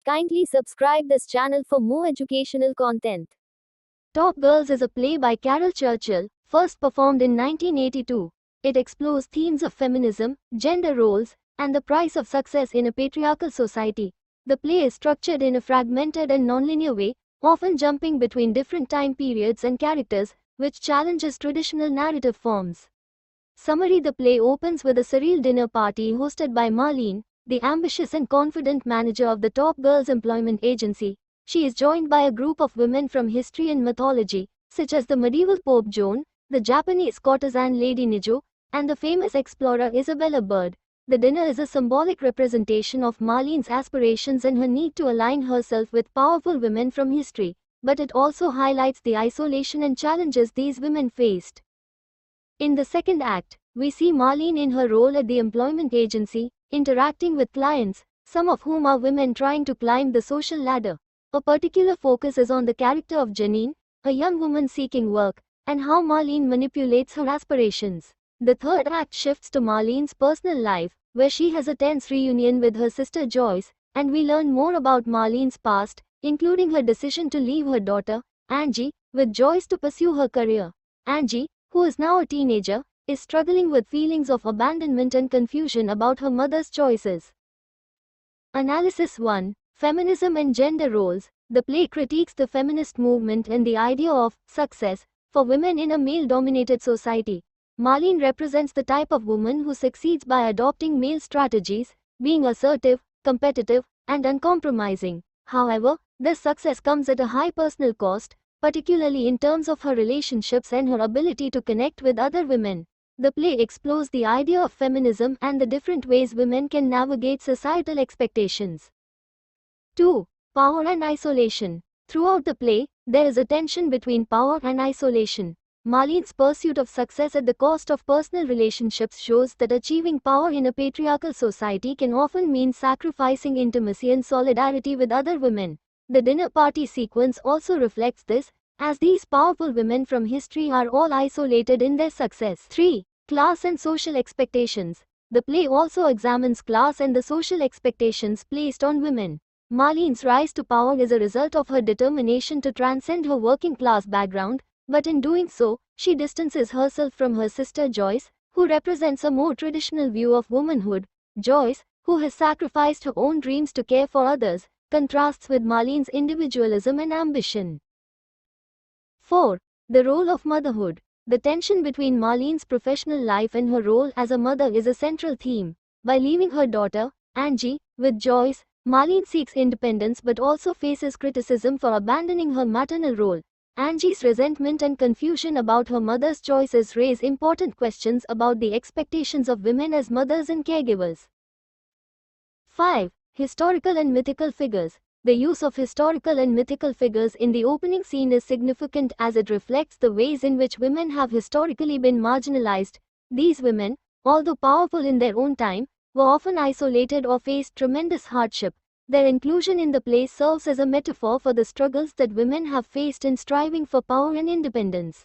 Kindly subscribe this channel for more educational content. Top Girls is a play by Carol Churchill, first performed in 1982. It explores themes of feminism, gender roles, and the price of success in a patriarchal society. The play is structured in a fragmented and nonlinear way, often jumping between different time periods and characters, which challenges traditional narrative forms. Summary: the play opens with a surreal dinner party hosted by Marlene, the ambitious and confident manager of the Top Girls employment agency. She is joined by a group of women from history and mythology, such as the medieval Pope Joan, the Japanese courtesan Lady Nijo, and the famous explorer Isabella Bird. The dinner is a symbolic representation of Marlene's aspirations and her need to align herself with powerful women from history, but it also highlights the isolation and challenges these women faced. In the second act, we see Marlene in her role at the employment agency, interacting with clients, some of whom are women trying to climb the social ladder. A particular focus is on the character of Janine, a young woman seeking work, and how Marlene manipulates her aspirations. The third act shifts to Marlene's personal life, where she has a tense reunion with her sister Joyce, and we learn more about Marlene's past, including her decision to leave her daughter, Angie, with Joyce to pursue her career. Angie, who is now a teenager, is struggling with feelings of abandonment and confusion about her mother's choices. Analysis 1. Feminism and gender roles. The play critiques the feminist movement and the idea of success for women in a male-dominated society. Marlene represents the type of woman who succeeds by adopting male strategies, being assertive, competitive, and uncompromising. However, this success comes at a high personal cost, particularly in terms of her relationships and her ability to connect with other women. The play explores the idea of feminism and the different ways women can navigate societal expectations. 2. Power and isolation. Throughout the play, there is a tension between power and isolation. Marlene's pursuit of success at the cost of personal relationships shows that achieving power in a patriarchal society can often mean sacrificing intimacy and solidarity with other women. The dinner party sequence also reflects this, as these powerful women from history are all isolated in their success. 3. Class and social expectations. The play also examines class and the social expectations placed on women. Marlene's rise to power is a result of her determination to transcend her working class background, but in doing so, she distances herself from her sister Joyce, who represents a more traditional view of womanhood. Joyce, who has sacrificed her own dreams to care for others, contrasts with Marlene's individualism and ambition. 4. The role of motherhood. The tension between Marlene's professional life and her role as a mother is a central theme. By leaving her daughter, Angie, with Joyce, Marlene seeks independence but also faces criticism for abandoning her maternal role. Angie's resentment and confusion about her mother's choices raise important questions about the expectations of women as mothers and caregivers. 5. Historical and mythical figures. The use of historical and mythical figures in the opening scene is significant as it reflects the ways in which women have historically been marginalized. These women, although powerful in their own time, were often isolated or faced tremendous hardship. Their inclusion in the play serves as a metaphor for the struggles that women have faced in striving for power and independence.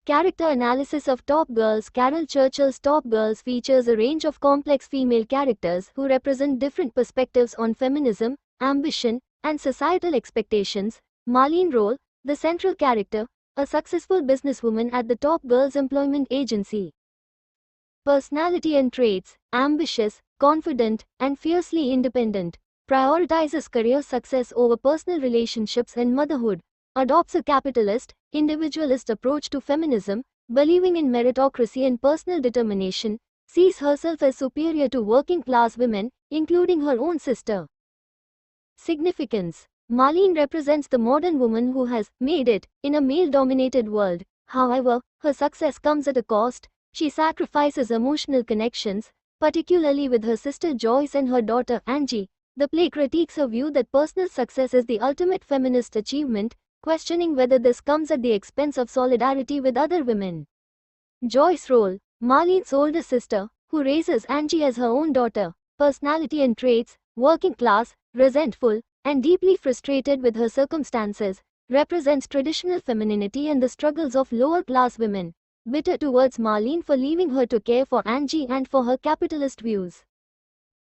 Character analysis of Top Girls. Carol Churchill's Top Girls features a range of complex female characters who represent different perspectives on feminism, ambition, and societal expectations. Marlene role, the central character, a successful businesswoman at the Top Girls employment agency. Personality and traits: ambitious, confident, and fiercely independent. Prioritizes career success over personal relationships and motherhood. Adopts a capitalist, individualist approach to feminism, believing in meritocracy and personal determination. Sees herself as superior to working class women, including her own sister. Significance: Marlene represents the modern woman who has made it in a male-dominated world. However, her success comes at a cost. She sacrifices emotional connections, particularly with her sister Joyce and her daughter Angie. The play critiques her view that personal success is the ultimate feminist achievement, questioning whether this comes at the expense of solidarity with other women. Joyce role, Marlene's older sister, who raises Angie as her own daughter. Personality and traits: working class, resentful, and deeply frustrated with her circumstances. Represents traditional femininity and the struggles of lower-class women. Bitter towards Marlene for leaving her to care for Angie and for her capitalist views.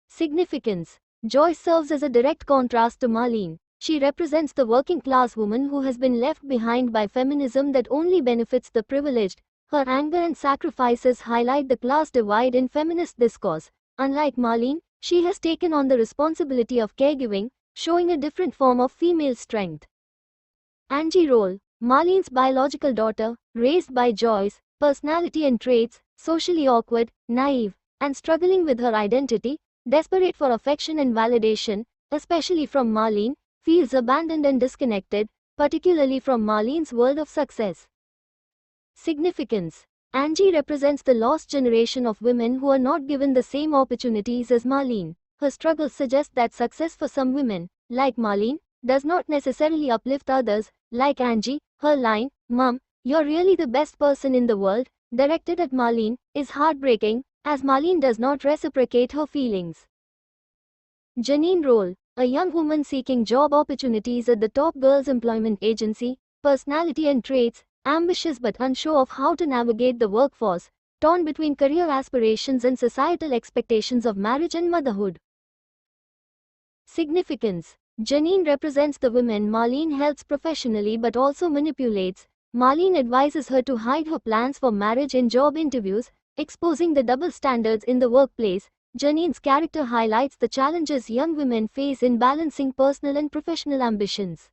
Significance: Joyce serves as a direct contrast to Marlene. She represents the working class woman who has been left behind by feminism that only benefits the privileged. Her anger and sacrifices highlight the class divide in feminist discourse. Unlike Marlene, she has taken on the responsibility of caregiving, showing a different form of female strength. Angie Roll, Marlene's biological daughter, raised by Joyce, personality and traits, socially awkward, naive, and struggling with her identity, desperate for affection and validation, especially from Marlene, feels abandoned and disconnected, particularly from Marlene's world of success. Significance. Angie represents the lost generation of women who are not given the same opportunities as Marlene. Her struggles suggest that success for some women, like Marlene, does not necessarily uplift others. Like Angie, her line, "Mom, you're really the best person in the world," directed at Marlene, is heartbreaking, as Marlene does not reciprocate her feelings. Janine Roll, a young woman seeking job opportunities at the top girls' employment agency, personality and traits, ambitious but unsure of how to navigate the workforce, torn between career aspirations and societal expectations of marriage and motherhood. Significance. Janine represents the women Marlene helps professionally but also manipulates. Marlene advises her to hide her plans for marriage in job interviews, exposing the double standards in the workplace. Janine's character highlights the challenges young women face in balancing personal and professional ambitions.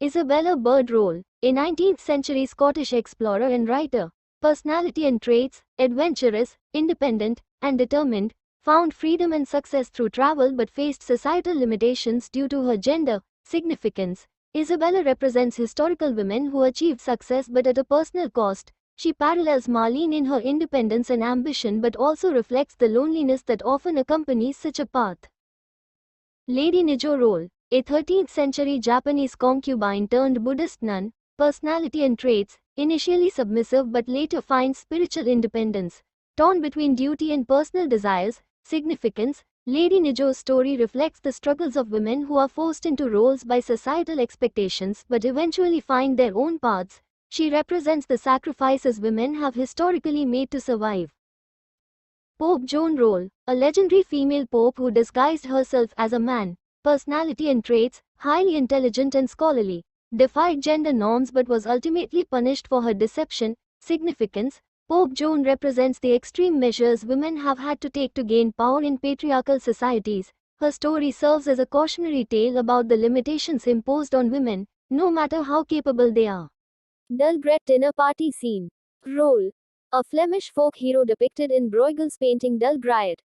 Isabella Bird Roll, a 19th-century Scottish explorer and writer, personality and traits, adventurous, independent, and determined, found freedom and success through travel but faced societal limitations due to her gender. Significance. Isabella represents historical women who achieved success but at a personal cost. She parallels Marlene in her independence and ambition but also reflects the loneliness that often accompanies such a path. Lady Nijo Roll, a 13th-century Japanese concubine turned Buddhist nun, personality and traits, initially submissive but later finds spiritual independence. Torn between duty and personal desires. Significance. Lady Nijo's story reflects the struggles of women who are forced into roles by societal expectations but eventually find their own paths. She represents the sacrifices women have historically made to survive. Pope Joan Roll, a legendary female pope who disguised herself as a man, personality and traits, highly intelligent and scholarly, defied gender norms but was ultimately punished for her deception. Significance. Pope Joan represents the extreme measures women have had to take to gain power in patriarchal societies. Her story serves as a cautionary tale about the limitations imposed on women, no matter how capable they are. Dulbret dinner party scene. Role. A Flemish folk hero depicted in Bruegel's painting Dulbret.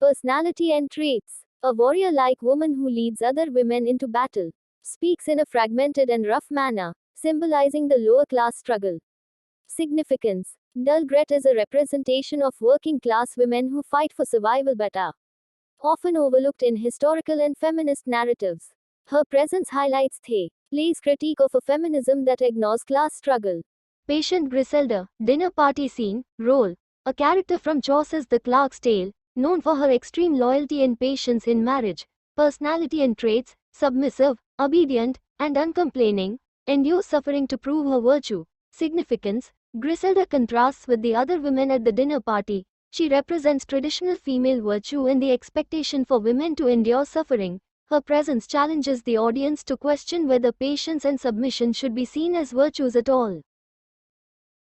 Personality and traits. A warrior-like woman who leads other women into battle. Speaks in a fragmented and rough manner, symbolizing the lower-class struggle. Significance. Dulbret is a representation of working-class women who fight for survival but are often overlooked in historical and feminist narratives. Her presence highlights the play's critique of a feminism that ignores class struggle. Patient Griselda, dinner party scene, role. A character from Chaucer's The Clerk's Tale, known for her extreme loyalty and patience in marriage. Personality and traits, submissive, obedient, and uncomplaining, endures suffering to prove her virtue. Significance. Griselda contrasts with the other women at the dinner party. She represents traditional female virtue and the expectation for women to endure suffering. Her presence challenges the audience to question whether patience and submission should be seen as virtues at all.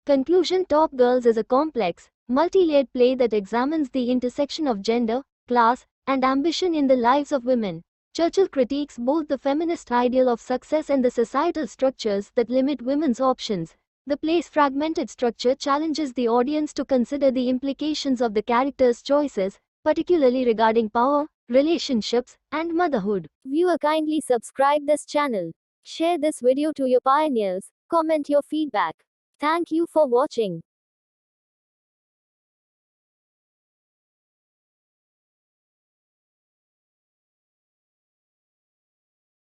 Conclusion. Top Girls is a complex, multi-layered play that examines the intersection of gender, class, and ambition in the lives of women. Churchill critiques both the feminist ideal of success and the societal structures that limit women's options. The play's fragmented structure challenges the audience to consider the implications of the characters' choices, particularly regarding power, relationships, and motherhood. Viewer, kindly subscribe this channel. Share this video to your pioneers. Comment your feedback. Thank you for watching.